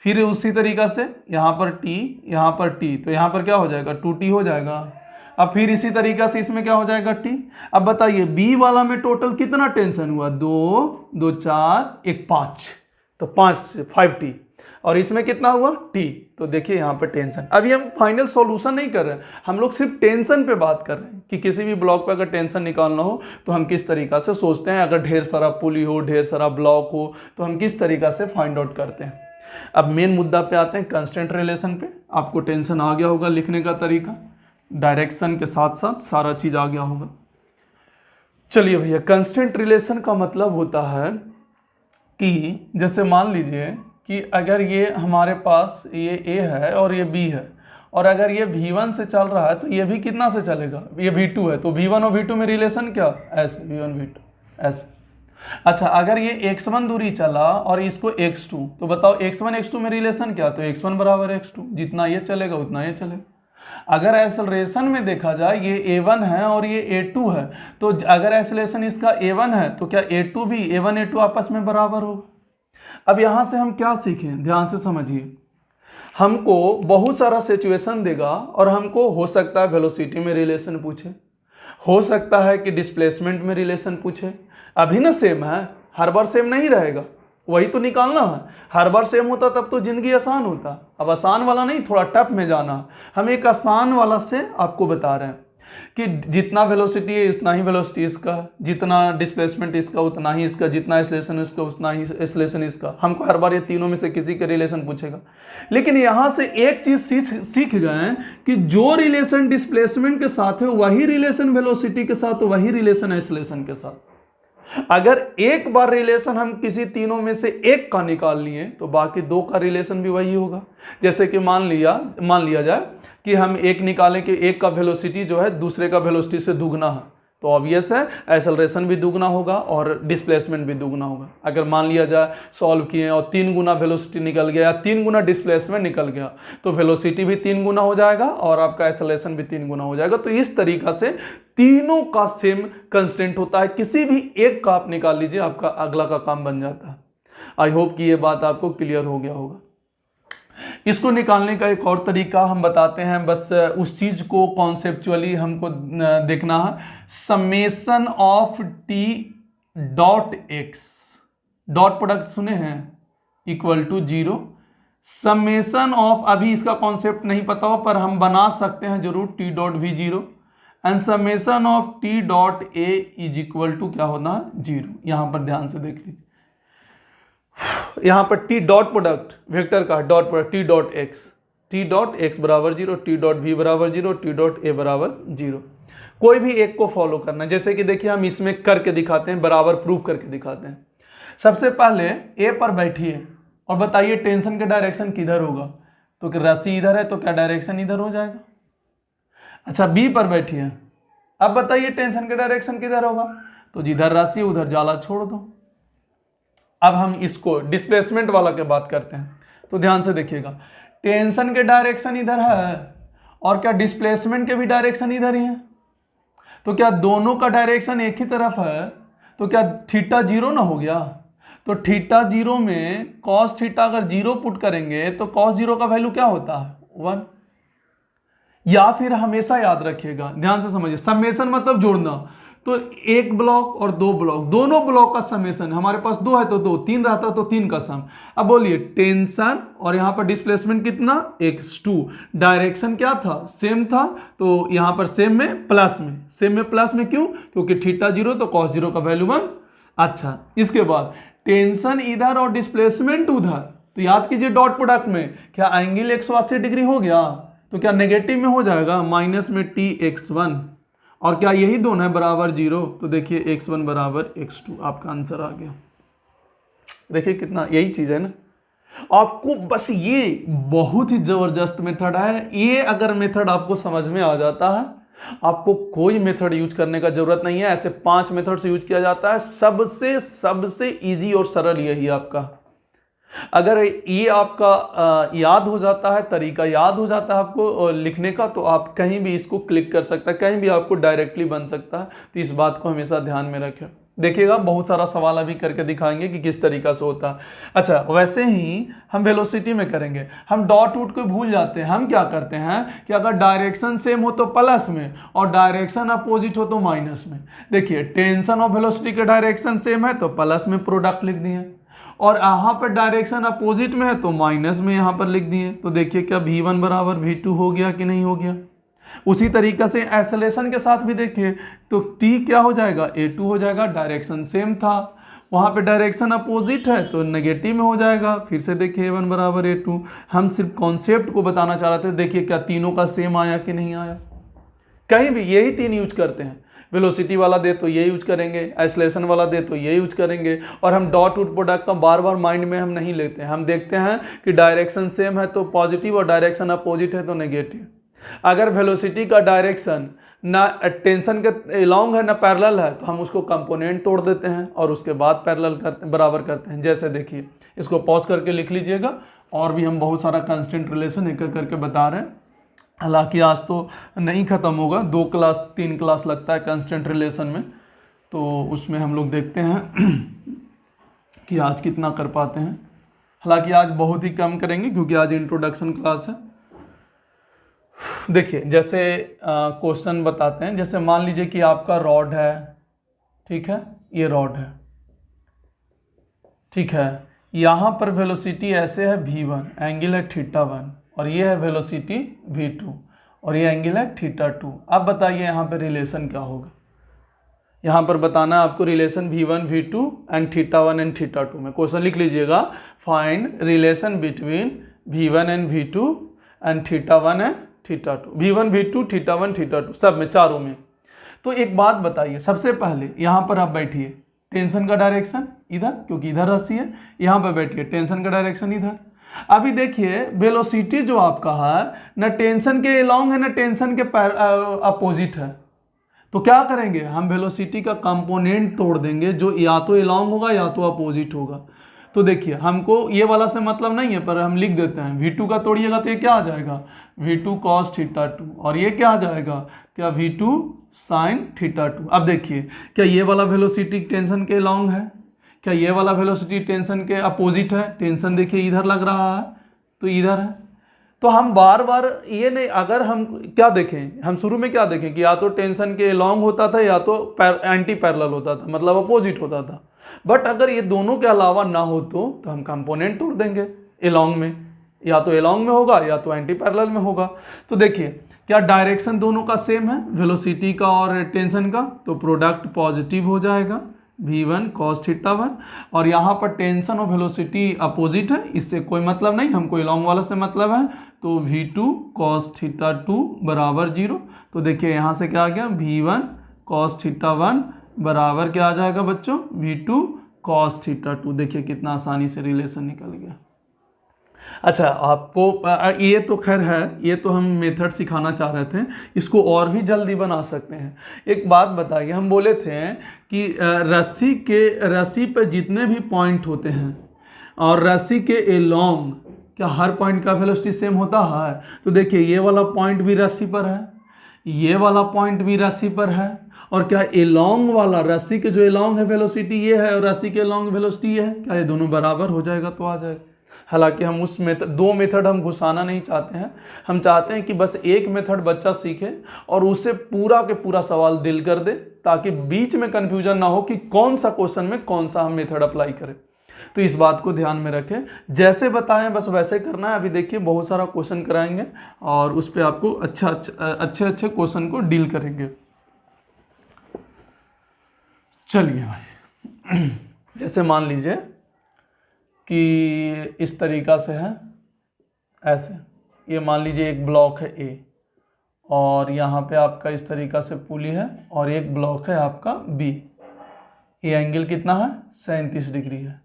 [SPEAKER 1] फिर उसी तरीक़ा से यहाँ पर टी, यहाँ पर टी, तो यहाँ पर क्या हो जाएगा, 2t हो जाएगा। अब फिर इसी तरीक़ा से इसमें क्या हो जाएगा, टी। अब बताइए बी वाला में टोटल कितना टेंशन हुआ, 2, 2 4, 1 5, तो 5t। और इसमें कितना हुआ, टी। तो देखिए यहाँ पर टेंशन। अभी हम फाइनल सॉल्यूशन नहीं कर रहे हैं, हम लोग सिर्फ टेंशन पे बात कर रहे हैं कि किसी भी ब्लॉक पे अगर टेंशन निकालना हो तो हम किस तरीक़ा से सोचते हैं। अगर ढेर सारा पुली हो, ढेर सारा ब्लॉक हो, तो हम किस तरीक़ा से फाइंड आउट करते हैं। अब मेन मुद्दा पे आते हैं, कांस्टेंट रिलेशन पे। आपको टेंशन आ गया होगा, लिखने का तरीका, डायरेक्शन के साथ साथ सारा चीज़ आ गया होगा। चलिए भैया, कांस्टेंट रिलेशन का मतलब होता है कि जैसे मान लीजिए कि अगर ये हमारे पास ये A है और ये B है, और अगर ये V1 से चल रहा है तो ये भी कितना से चलेगा, ये V2 है, तो V1 और V2 में रिलेशन क्या, ऐसे V1 V2 ऐसे। अच्छा, अगर ये x1 दूरी चला और इसको x2, तो बताओ x1 x2 में रिलेशन क्या, तो x1 बराबर x2, जितना ये चलेगा उतना ये चलेगा। अगर एक्सेलरेशन में देखा जाए, ये A1 है और ये A2 है, तो अगर एक्सेलरेशन इसका A1 है तो क्या A2 भी, A1 A2 आपस में बराबर होगा। अब यहां से हम क्या सीखें, ध्यान से समझिए। हमको बहुत सारा सिचुएशन देगा और हमको हो सकता है वेलोसिटी में रिलेशन पूछे, हो सकता है कि डिस्प्लेसमेंट में रिलेशन पूछे। अभी ना सेम है, हर बार सेम नहीं रहेगा, वही तो निकालना है। हर बार सेम होता तब तो जिंदगी आसान होता। अब आसान वाला नहीं, थोड़ा टफ में जाना। हम एक आसान वाला से आपको बता रहे हैं कि जितना वेलोसिटी है उतना ही वेलोसिटी इसका, जितना डिस्प्लेसमेंट इसका उतना ही इसका, जितना एक्सेलरेशन इसका उतना ही एक्सेलरेशन इसका। हमको हर बार ये तीनों में से किसी के रिलेशन पूछेगा। लेकिन यहाँ से एक चीज सीख गए कि जो रिलेशन डिस्प्लेसमेंट के साथ है वही रिलेशन वेलोसिटी के साथ, वही रिलेशन एक्सेलरेशन के साथ। अगर एक बार रिलेशन हम किसी तीनों में से एक का निकाल लिए तो बाकी दो का रिलेशन भी वही होगा। जैसे कि मान लिया जाए कि हम एक निकालें कि एक का वेलोसिटी जो है दूसरे का वेलोसिटी से दुगना है, तो ऑब्वियस है एक्सेलरेशन भी दुगना होगा और डिस्प्लेसमेंट भी दुगना होगा। अगर मान लिया जाए सॉल्व किए और 3 गुना वेलोसिटी निकल गया या 3 गुना डिस्प्लेसमेंट निकल गया, तो वेलोसिटी भी 3 गुना हो जाएगा और आपका एक्सेलरेशन भी 3 गुना हो जाएगा। तो इस तरीका से तीनों का सेम कंस्टेंट होता है, किसी भी एक का आप निकाल लीजिए, आपका अगला का काम बन जाता है। आई होप कि ये बात आपको क्लियर हो गया होगा। इसको निकालने का एक और तरीका हम बताते हैं, बस उस चीज को कॉन्सेप्चुअली हमको देखना है। Summation of T dot x, dot product सुने हैं, इक्वल टू 0। समेशन ऑफ, अभी इसका कॉन्सेप्ट नहीं पता हो पर हम बना सकते हैं जरूर, टी डॉट भी 0 and summation of T dot A is equal to क्या होना है, 0। यहां पर ध्यान से देख लीजिए, यहां पर टी डॉट प्रोडक्ट वेक्टर का dot product T dot x बराबर 0, टी डॉट भी बराबर 0, टी डॉट ए बराबर 0। कोई भी एक को फॉलो करना है। जैसे कि देखिए हम इसमें करके दिखाते हैं, बराबर प्रूफ करके दिखाते हैं। सबसे पहले ए पर बैठिए और बताइए टेंशन का डायरेक्शन किधर होगा, तो कि राशि इधर है तो क्या डायरेक्शन इधर हो जाएगा। अच्छा, बी पर बैठिए, अब बताइए टेंशन का डायरेक्शन किधर होगा, तो जिधर राशि उधर जाला छोड़ दो। अब हम इसको डिस्प्लेसमेंट वाला के बात करते हैं, तो ध्यान से देखिएगा, टेंशन के डायरेक्शन इधर है और क्या डिस्प्लेसमेंट के भी डायरेक्शन इधर ही है, तो क्या दोनों का डायरेक्शन एक ही तरफ है, तो क्या थीटा 0 ना हो गया। तो थीटा 0 में कॉस थीटा अगर 0 पुट करेंगे तो कॉस 0 का वैल्यू क्या होता है, 1। या फिर हमेशा याद रखिएगा, ध्यान से समझिए, समेशन मतलब जोड़ना, तो एक ब्लॉक और दो ब्लॉक, दोनों ब्लॉक का समेशन, हमारे पास दो है तो दो, तीन रहता तो तीन का सम। अब बोलिए टेंशन और यहाँ पर डिस्प्लेसमेंट कितना x2, डायरेक्शन क्या था, सेम था, तो यहाँ पर सेम में प्लस में, सेम में प्लस में क्यों, क्योंकि थीटा 0 तो cos 0 का वैल्यू 1। अच्छा, इसके बाद टेंशन इधर और डिस्प्लेसमेंट उधर, तो याद कीजिए डॉट प्रोडक्ट में क्या एंगल 180 डिग्री हो गया, तो क्या नेगेटिव में हो जाएगा, माइनस में tx1, और क्या यही दोनों है बराबर 0, तो देखिए x1 बराबर x2, आपका आंसर आ गया। देखिए कितना, यही चीज है ना, आपको बस ये बहुत ही जबरदस्त मेथड है, ये अगर मेथड आपको समझ में आ जाता है, आपको कोई मेथड यूज करने का जरूरत नहीं है। ऐसे 5 मेथड से यूज किया जाता है, सबसे इजी और सरल यही आपका। अगर ये आपका याद हो जाता है, तरीका याद हो जाता है आपको लिखने का, तो आप कहीं भी इसको क्लिक कर सकते हैं, कहीं भी आपको डायरेक्टली बन सकता है। तो इस बात को हमेशा ध्यान में रखें। देखिएगा बहुत सारा सवाल अभी करके दिखाएंगे कि किस तरीका से होता है। अच्छा, वैसे ही हम वेलोसिटी में करेंगे, हम डॉट वूट को भूल जाते हैं। हम क्या करते हैं कि अगर डायरेक्शन सेम हो तो प्लस में और डायरेक्शन अपोजिट हो तो माइनस में। देखिए टेंशन और वेलोसिटी के डायरेक्शन सेम है तो प्लस में प्रोडक्ट लिख दिए, और यहाँ पर डायरेक्शन अपोजिट में है तो माइनस में यहाँ पर लिख दिए। तो देखिए क्या v1 बराबर v2 हो गया कि नहीं हो गया। उसी तरीका से एक्सेलरेशन के साथ भी देखिए, तो t क्या हो जाएगा, a2 हो जाएगा, डायरेक्शन सेम था, वहाँ पे डायरेक्शन अपोजिट है तो नेगेटिव में हो जाएगा। फिर से देखिए a1 बराबर a2, हम सिर्फ कॉन्सेप्ट को बताना चाह रहे थे। देखिए क्या तीनों का सेम आया कि नहीं आया, कहीं भी यही तीन यूज करते हैं। वेलोसिटी वाला दे तो ये यूज करेंगे, एक्सेलरेशन वाला दे तो ये यूज करेंगे, और हम डॉट वूट प्रोडक्ट का बार बार माइंड में हम नहीं लेते हैं। हम देखते हैं कि डायरेक्शन सेम है तो पॉजिटिव और डायरेक्शन अपोजिट है तो नेगेटिव। अगर वेलोसिटी का डायरेक्शन ना टेंशन के अलॉन्ग है ना पैरेलल है तो हम उसको कंपोनेंट तोड़ देते हैं और उसके बाद पैरेलल करते, बराबर करते हैं। जैसे देखिए, इसको पॉज करके लिख लीजिएगा, और भी हम बहुत सारा कांस्टेंट रिलेशन एक करके बता रहे हैं। हालांकि आज तो नहीं ख़त्म होगा, 2 क्लास 3 क्लास लगता है कांस्टेंट रिलेशन में, तो उसमें हम लोग देखते हैं कि आज कितना कर पाते हैं। हालांकि आज बहुत ही कम करेंगे क्योंकि आज इंट्रोडक्शन क्लास है। देखिए जैसे क्वेश्चन बताते हैं, जैसे मान लीजिए कि आपका रॉड है, ठीक है, ये रॉड है, ठीक है, यहाँ पर वेलोसिटी ऐसे है v1, एंगल है θ1, और ये है वेलोसिटी v2 और ये एंगल है θ2। अब बताइए यहाँ पर रिलेशन क्या होगा। यहाँ पर बताना है आपको relation v1 v2 and θ1 and θ2 में। क्वेश्चन लिख लीजिएगा, find relation between v1 and v2 and θ1 and θ2, v1 v2 θ1 θ2 सब में, चारों में। तो एक बात बताइए, सबसे पहले यहाँ पर आप बैठिए, टेंशन का डायरेक्शन इधर क्योंकि इधर रस्सी है, यहाँ पर बैठिए, टेंशन का डायरेक्शन इधर। अभी देखिए वेलोसिटी जो आपका है ना टेंशन के अलॉन्ग है ना टेंशन के अपोजिट है, तो क्या करेंगे हम वेलोसिटी का कंपोनेंट तोड़ देंगे, जो या तो अलॉन्ग होगा या तो अपोजिट होगा। तो देखिए हमको ये वाला से मतलब नहीं है, पर हम लिख देते हैं v2 का तोड़िएगा तो ये क्या आ जाएगा, v2 cos θ2, और ये क्या आ जाएगा, क्या v2 sin θ2। अब देखिए क्या ये वाला वेलोसिटी टेंशन के अलॉन्ग है, क्या ये वाला वेलोसिटी टेंशन के अपोजिट है। टेंशन देखिए इधर लग रहा है तो इधर है, तो हम बार बार ये नहीं, अगर हम क्या देखें, हम शुरू में क्या देखें कि या तो टेंशन के अलॉन्ग होता था या तो एंटी पैरेलल होता था, मतलब अपोजिट होता था। बट अगर ये दोनों के अलावा ना हो तो हम कंपोनेंट तोड़ देंगे अलॉन्ग में, या तो अलॉन्ग में होगा या तो एंटी पैरेलल में होगा। तो देखिए क्या डायरेक्शन दोनों का सेम है, वेलोसिटी का और टेंशन का, तो प्रोडक्ट पॉजिटिव हो जाएगा v1 cos θ1, और यहाँ पर टेंशन और वेलोसिटी अपोजिट है, इससे कोई मतलब नहीं, हमको अलॉन्ग वाला से मतलब है, तो v2 cos θ2 बराबर 0। तो देखिए यहाँ से क्या आ गया, v1 cos θ1 बराबर क्या आ जाएगा बच्चों, v2 cos θ2। देखिए कितना आसानी से रिलेशन निकल गया। अच्छा, आपको ये तो खैर है, ये तो हम मेथड सिखाना चाह रहे थे, इसको और भी जल्दी बना सकते हैं। एक बात बताइए, हम बोले थे कि रस्सी पे जितने भी पॉइंट होते हैं और रस्सी के अलॉन्ग क्या हर पॉइंट का वेलोसिटी सेम होता है। तो देखिए ये वाला पॉइंट भी रस्सी पर है, ये वाला पॉइंट भी रस्सी पर है, और क्या अलॉन्ग वाला, रस्सी के जो अलॉन्ग है वेलोसिटी ये है और रस्सी के अलॉन्ग वेलोसिटी ये है, क्या ये दोनों बराबर हो जाएगा तो आ जाएगा। हालांकि हम उस दो मेथड हम घुसाना नहीं चाहते हैं, हम चाहते हैं कि बस एक मेथड बच्चा सीखे और उसे पूरा के पूरा सवाल डील कर दे, ताकि बीच में कंफ्यूजन ना हो कि कौन सा क्वेश्चन में कौन सा हम मेथड अप्लाई करें। तो इस बात को ध्यान में रखें, जैसे बताएं बस वैसे करना है। अभी देखिए बहुत सारा क्वेश्चन कराएंगे और उस पर आपको अच्छे क्वेश्चन को डील करेंगे। चलिए भाई, जैसे मान लीजिए कि इस तरीका से है, ऐसे ये मान लीजिए एक ब्लॉक है ए और यहाँ पे आपका इस तरीका से पुली है और एक ब्लॉक है आपका बी। ये एंगल कितना है 37 डिग्री है।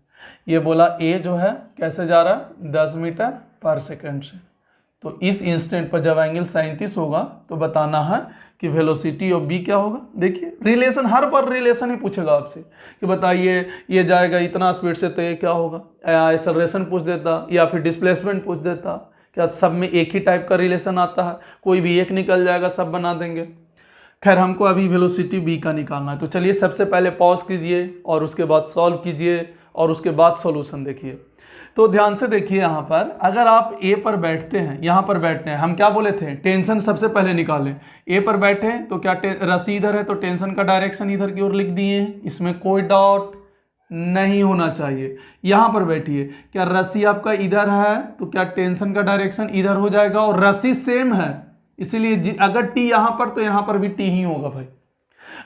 [SPEAKER 1] ये बोला ए जो है कैसे जा रहा है 10 मीटर पर सेकंड से। तो इस इंस्टेंट पर जब एंगल 37 होगा तो बताना है कि वेलोसिटी ऑफ बी क्या होगा। देखिए रिलेशन, हर बार रिलेशन ही पूछेगा आपसे कि बताइए ये जाएगा इतना स्पीड से तो ये क्या होगा, या एक्सेलरेशन पूछ देता या फिर डिस्प्लेसमेंट पूछ देता। क्या सब में एक ही टाइप का रिलेशन आता है, कोई भी एक निकल जाएगा सब बना देंगे। खैर हमको अभी वेलोसिटी बी का निकालना है। तो चलिए सबसे पहले पॉज कीजिए और उसके बाद सॉल्व कीजिए और उसके बाद सॉल्यूशन देखिए। तो ध्यान से देखिए, यहाँ पर अगर आप ए पर बैठते हैं, यहाँ पर बैठते हैं, हम क्या बोले थे टेंशन सबसे पहले निकालें। ए पर बैठे हैं तो क्या रस्सी इधर है तो टेंशन का डायरेक्शन इधर की ओर लिख दिए हैं, इसमें कोई डाउट नहीं होना चाहिए। यहाँ पर बैठिए, क्या रस्सी आपका इधर है तो क्या टेंशन का डायरेक्शन इधर हो जाएगा और रस्सी सेम है, इसीलिए अगर टी यहाँ पर तो यहाँ पर भी टी ही होगा भाई।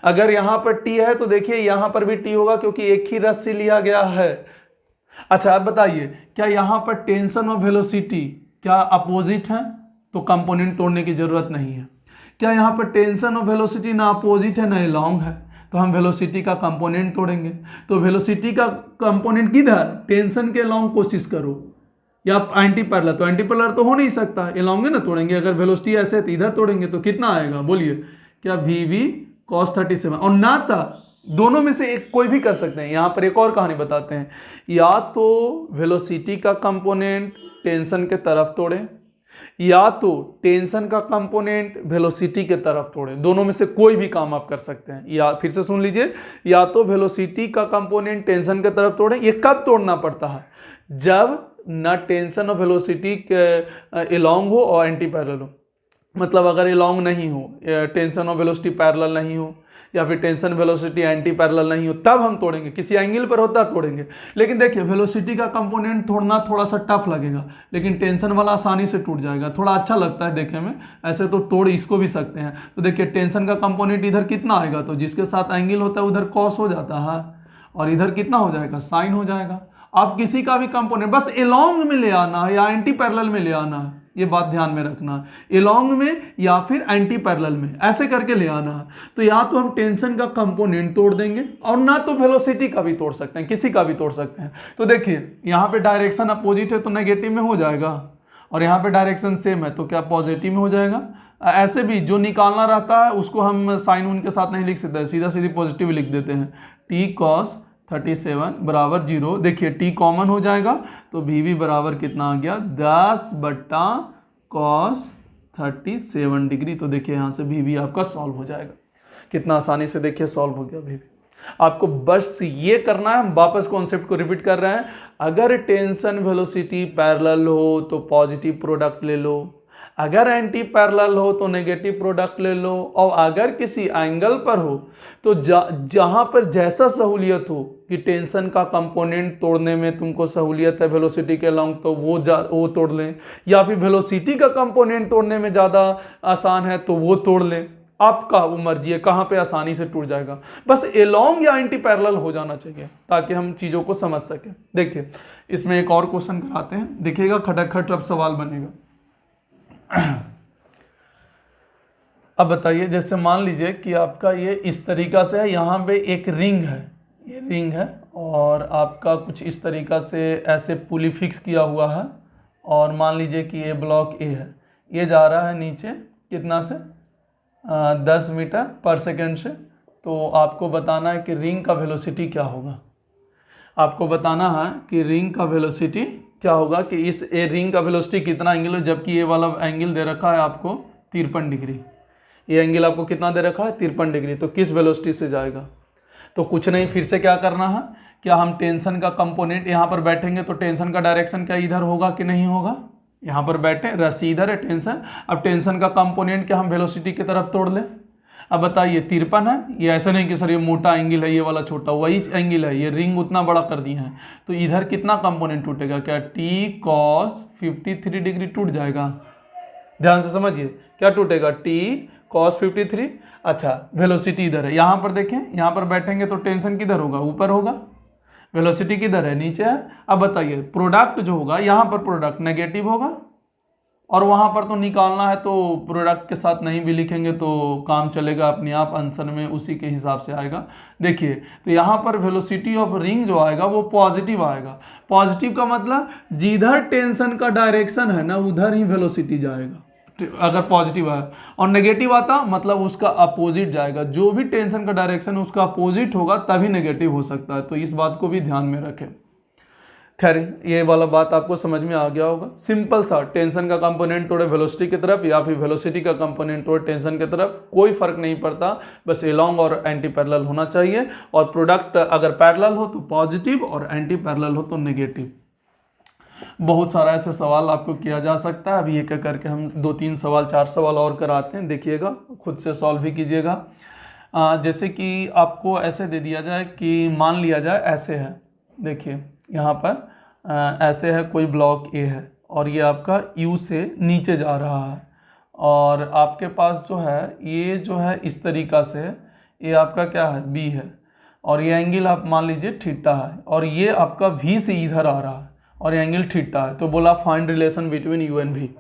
[SPEAKER 1] अगर यहाँ पर टी है तो देखिए यहाँ पर भी टी होगा क्योंकि एक ही रस्सी लिया गया है। अच्छा आप बताइए, क्या यहाँ पर टेंशन और वेलोसिटी क्या अपोजिट है तो कंपोनेंट तोड़ने की जरूरत नहीं है। क्या यहाँ पर टेंशन और वेलोसिटी ना अपोजिट है ना एलॉन्ग है तो हम वेलोसिटी का कंपोनेंट तोड़ेंगे। तो वेलोसिटी का कंपोनेंट किधर, टेंशन के एलॉन्ग कोशिश करो, या एंटी पैरेलल, तो एंटी पैरेलल तो हो नहीं सकता, एलॉन्ग ना तोड़ेंगे। अगर वेलोसिटी ऐसे है तो इधर तोड़ेंगे तो कितना आएगा बोलिए, क्या वी cos 37। और ना था दोनों में से एक कोई भी कर सकते हैं। यहाँ पर एक और कहानी बताते हैं, या तो वेलोसिटी का कंपोनेंट टेंशन के तरफ तोड़े या तो टेंशन का कंपोनेंट वेलोसिटी के तरफ तोड़े, दोनों में से कोई भी काम आप कर सकते हैं। या फिर से सुन लीजिए, या तो वेलोसिटी का कंपोनेंट टेंशन के तरफ तोड़े। ये कब तोड़ना पड़ता है, जब ना टेंशन और वेलोसिटी के एलॉन्ग हो और एंटी पैरेलल हो। मतलब अगर एलॉन्ग नहीं हो, टेंशन और वेलोसिटी पैरेलल नहीं हो, या फिर टेंशन वेलोसिटी एंटी पैरेलल नहीं हो, तब हम तोड़ेंगे। किसी एंगल पर होता तोड़ेंगे। लेकिन देखिए वेलोसिटी का कंपोनेंट तोड़ना थोड़ा सा टफ लगेगा, लेकिन टेंशन वाला आसानी से टूट जाएगा, थोड़ा अच्छा लगता है देखने में। ऐसे तो तोड़ इसको भी सकते हैं। तो देखिए टेंशन का कंपोनेंट इधर कितना आएगा, तो जिसके साथ एंगल होता है उधर कॉस हो जाता है और इधर कितना हो जाएगा, साइन हो जाएगा। आप किसी का भी कंपोनेंट बस एलॉन्ग में ले आना है या एंटी पैरेलल में ले आना है, ये बात ध्यान में रखना है। एलॉन्ग में या फिर एंटी पैरेलल में ऐसे करके ले आना है। तो या तो हम टेंशन का कंपोनेंट तोड़ देंगे और ना तो वेलोसिटी का भी तोड़ सकते हैं, किसी का भी तोड़ सकते हैं। तो देखिए यहाँ पे डायरेक्शन अपोजिट है तो नेगेटिव में हो जाएगा और यहाँ पे डायरेक्शन सेम है तो क्या पॉजिटिव में हो जाएगा। ऐसे भी जो निकालना रहता है उसको हम साइन उनके साथ नहीं लिख सकते, सीधा सीधी पॉजिटिव लिख देते हैं। टी कॉस 37 बराबर 0। देखिए टी कॉमन हो जाएगा तो वी बराबर कितना आ गया 10 बट्टा cos 37 डिग्री। तो देखिए यहाँ से वी आपका सॉल्व हो जाएगा। कितना आसानी से देखिए सॉल्व हो गया वी। आपको बस ये करना है, हम वापस कॉन्सेप्ट को रिपीट कर रहे हैं। अगर टेंशन वेलोसिटी पैरेलल हो तो पॉजिटिव प्रोडक्ट ले लो, अगर एंटी पैरेलल हो तो नेगेटिव प्रोडक्ट ले लो, और अगर किसी एंगल पर हो तो जहां पर जैसा सहूलियत हो कि टेंशन का कंपोनेंट तोड़ने में तुमको सहूलियत है वेलोसिटी के लॉन्ग तो वो तोड़ लें, या फिर वेलोसिटी का कंपोनेंट तोड़ने में ज़्यादा आसान है तो वो तोड़ लें। आपका वो मर्जी है कहाँ पे आसानी से टूट जाएगा, बस एलॉन्ग या एंटी पैरेलल हो जाना चाहिए ताकि हम चीज़ों को समझ सकें। देखिए इसमें एक और क्वेश्चन कराते हैं, देखिएगा खटखट अब सवाल बनेगा। अब बताइए, जैसे मान लीजिए कि आपका ये इस तरीका से है, यहाँ पे एक रिंग है, ये रिंग है और आपका कुछ इस तरीका से ऐसे पुली फिक्स किया हुआ है और मान लीजिए कि ये ब्लॉक ए है, ये जा रहा है नीचे कितना से 10 मीटर पर सेकेंड से। तो आपको बताना है कि रिंग का वेलोसिटी क्या होगा। आपको बताना है कि रिंग का वेलोसिटी क्या होगा, कि इस ए रिंग का वेलोसिटी कितना एंगल है, जबकि ये वाला एंगल दे रखा है आपको 53 डिग्री। ये एंगल आपको कितना दे रखा है 53 डिग्री, तो किस वेलोसिटी से जाएगा। तो कुछ नहीं, फिर से क्या करना है, क्या हम टेंशन का कंपोनेंट यहाँ पर बैठेंगे तो टेंशन का डायरेक्शन क्या इधर होगा कि नहीं होगा। यहाँ पर बैठे, रस्सी इधर है टेंशन, अब टेंशन का कंपोनेंट क्या हम वेलोसिटी की तरफ तोड़ लें। अब बताइए 53 है, ये ऐसा नहीं कि सर ये मोटा एंगल है ये वाला छोटा, वही एंगल है, ये रिंग उतना बड़ा कर दिए हैं, तो इधर कितना कंपोनेंट टूटेगा, क्या t cos 53 डिग्री टूट जाएगा। ध्यान से समझिए क्या टूटेगा, t cos 53। अच्छा वेलोसिटी इधर है, यहाँ पर देखें, यहाँ पर बैठेंगे तो टेंशन किधर होगा, ऊपर होगा, वेलोसिटी किधर है, नीचे है। अब बताइए प्रोडक्ट जो होगा, यहाँ पर प्रोडक्ट नेगेटिव होगा और वहाँ पर तो निकालना है, तो प्रोडक्ट के साथ नहीं भी लिखेंगे तो काम चलेगा अपने आप, आंसर में उसी के हिसाब से आएगा। देखिए तो यहाँ पर वेलोसिटी ऑफ रिंग जो आएगा वो पॉजिटिव आएगा। पॉजिटिव का मतलब जिधर टेंशन का डायरेक्शन है ना उधर ही वेलोसिटी जाएगा, अगर पॉजिटिव है। और नेगेटिव आता मतलब उसका अपोजिट जाएगा, जो भी टेंशन का डायरेक्शन उसका अपोजिट होगा तभी नेगेटिव हो सकता है, तो इस बात को भी ध्यान में रखें। खैर ये वाला बात आपको समझ में आ गया होगा। सिंपल सा, टेंशन का कंपोनेंट तोड़े वेलोसिटी की तरफ या फिर वेलोसिटी का कंपोनेंट तोड़े टेंशन की तरफ, कोई फर्क नहीं पड़ता, बस एलॉन्ग और एंटी पैरेलल होना चाहिए। और प्रोडक्ट अगर पैरेलल हो तो पॉजिटिव और एंटी पैरेलल हो तो नेगेटिव। बहुत सारा ऐसे सवाल आपको किया जा सकता है। अभी एक एक करके हम 2-3 सवाल 4 सवाल और कराते हैं, देखिएगा, खुद से सॉल्व भी कीजिएगा। जैसे कि आपको ऐसे दे दिया जाए कि मान लिया जाए ऐसे है, देखिए यहाँ पर ऐसे है, कोई ब्लॉक ए है और ये आपका यू से नीचे जा रहा है और आपके पास जो है ये जो है इस तरीक़ा से, ये आपका क्या है बी है और ये एंगल आप मान लीजिए थीटा है और ये आपका वी से इधर आ रहा है और एंगल थीटा है। तो बोला find relation between u and v,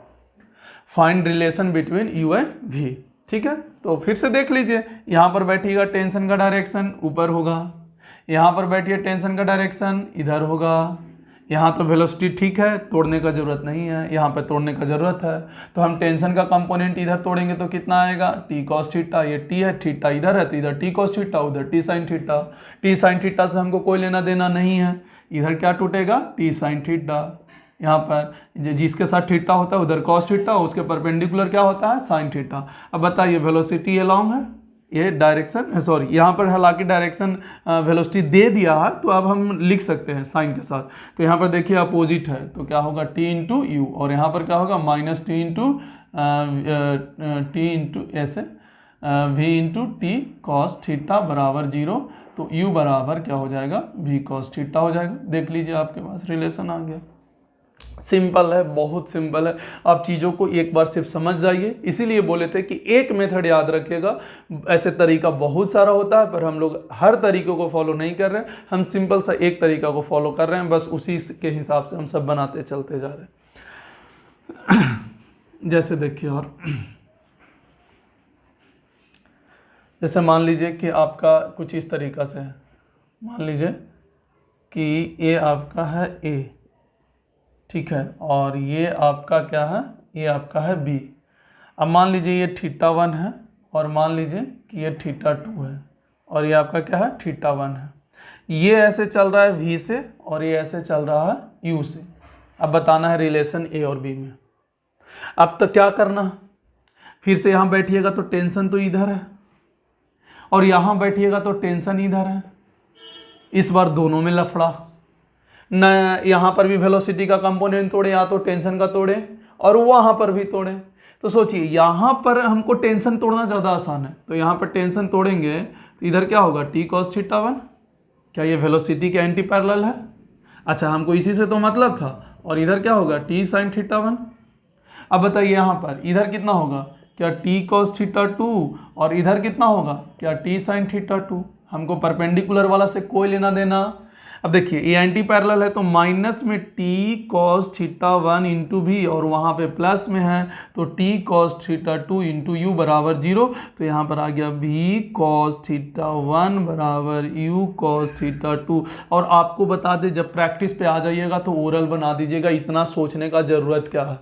[SPEAKER 1] find relation between u and v. ठीक है, तो फिर से देख लीजिए, यहाँ पर बैठिएगा टेंशन का डायरेक्शन ऊपर होगा, यहाँ पर बैठिए टेंशन का डायरेक्शन इधर होगा, यहाँ तो वेलोसिटी ठीक है, तोड़ने का ज़रूरत नहीं है, यहाँ पे तोड़ने का ज़रूरत है। तो हम टेंशन का कंपोनेंट इधर तोड़ेंगे तो कितना आएगा, टी कॉस थीटा, ये टी है, थीटा इधर है तो इधर टी कॉस थीटा, उधर T sine theta. T sine theta से हमको कोई लेना देना नहीं है, इधर क्या टूटेगा, टी साइन थीटा। यहाँ पर जिसके साथ थीटा होता है उधर कॉस थीटा, उसके परपेंडिकुलर क्या होता है, साइन थीटा। अब बताइए वेलोसिटी अलॉन्ग है, ये डायरेक्शन सॉरी यहाँ पर हालांकि डायरेक्शन वेलोसिटी दे दिया है तो अब हम लिख सकते हैं साइन के साथ। तो यहाँ पर देखिए अपोजिट है तो क्या होगा टी इंटू यू, और यहाँ पर क्या होगा minus T into T into ऐसे V into T cos theta बराबर 0। तो यू बराबर क्या हो जाएगा, वी कॉस थीटा हो जाएगा। देख लीजिए आपके पास रिलेशन आ गया। सिंपल है, बहुत सिंपल है। आप चीज़ों को एक बार सिर्फ समझ जाइए, इसीलिए बोले थे कि एक मेथड याद रखिएगा। ऐसे तरीका बहुत सारा होता है पर हम लोग हर तरीकों को फॉलो नहीं कर रहे हैं, हम सिंपल सा एक तरीका को फॉलो कर रहे हैं, बस उसी के हिसाब से हम सब बनाते चलते जा रहे हैं। जैसे देखिए, और जैसे मान लीजिए कि आपका कुछ इस तरीका से है, मान लीजिए कि ये आपका है ए, ठीक है, और ये आपका क्या है, ये आपका है बी। अब मान लीजिए ये थीटा 1 है और मान लीजिए कि ये थीटा 2 है और ये आपका क्या है, थीटा 1 है। ये ऐसे चल रहा है वी से और ये ऐसे चल रहा है यू से। अब बताना है रिलेशन ए और बी में। अब तो क्या करना, फिर से यहाँ बैठिएगा तो टेंशन तो इधर है और यहाँ बैठिएगा तो टेंशन इधर है। इस बार दोनों में लफड़ा, न यहाँ पर भी वेलोसिटी का कंपोनेंट तोड़े या तो टेंशन का तोड़े और वहाँ पर भी तोड़े। तो सोचिए यहाँ पर हमको टेंशन तोड़ना ज़्यादा आसान है, तो यहाँ पर टेंशन तोड़ेंगे तो इधर क्या होगा टी कॉस थीटा 1। क्या ये वेलोसिटी के एंटी पैरेलल है? अच्छा, हमको इसी से तो मतलब था। और इधर क्या होगा टी साइन थीटा 1। अब बताइए यहाँ पर इधर कितना होगा, क्या टी कॉस थीटा 2 और इधर कितना होगा, क्या टी साइन थीटा 2। हमको परपेंडिकुलर वाला से कोई लेना देना। अब देखिए ये एंटी पैरेलल है तो माइनस में टी कॉस थीटा 1 इंटू भी और वहाँ पे प्लस में है तो T cos theta 2 into you बराबर 0। तो यहाँ पर आ गया भी कॉस थीटा 1 बराबर यू कॉस थीटा 2। और आपको बता दें जब प्रैक्टिस पे आ जाइएगा तो ओरल बना दीजिएगा, इतना सोचने का ज़रूरत क्या है।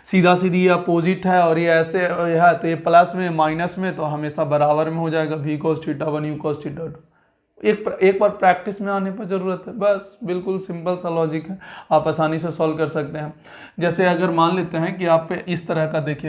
[SPEAKER 1] सीधा सीधी ये अपोजिट है और ये ऐसे है तो ये प्लस में माइनस में तो हमेशा बराबर में हो जाएगा, भी cos theta 1 you cos theta 2। एक बार प्रैक्टिस में आने पर ज़रूरत है, बस बिल्कुल सिंपल सा लॉजिक है, आप आसानी से सॉल्व कर सकते हैं। जैसे अगर मान लेते हैं कि आप पे इस तरह का देखिए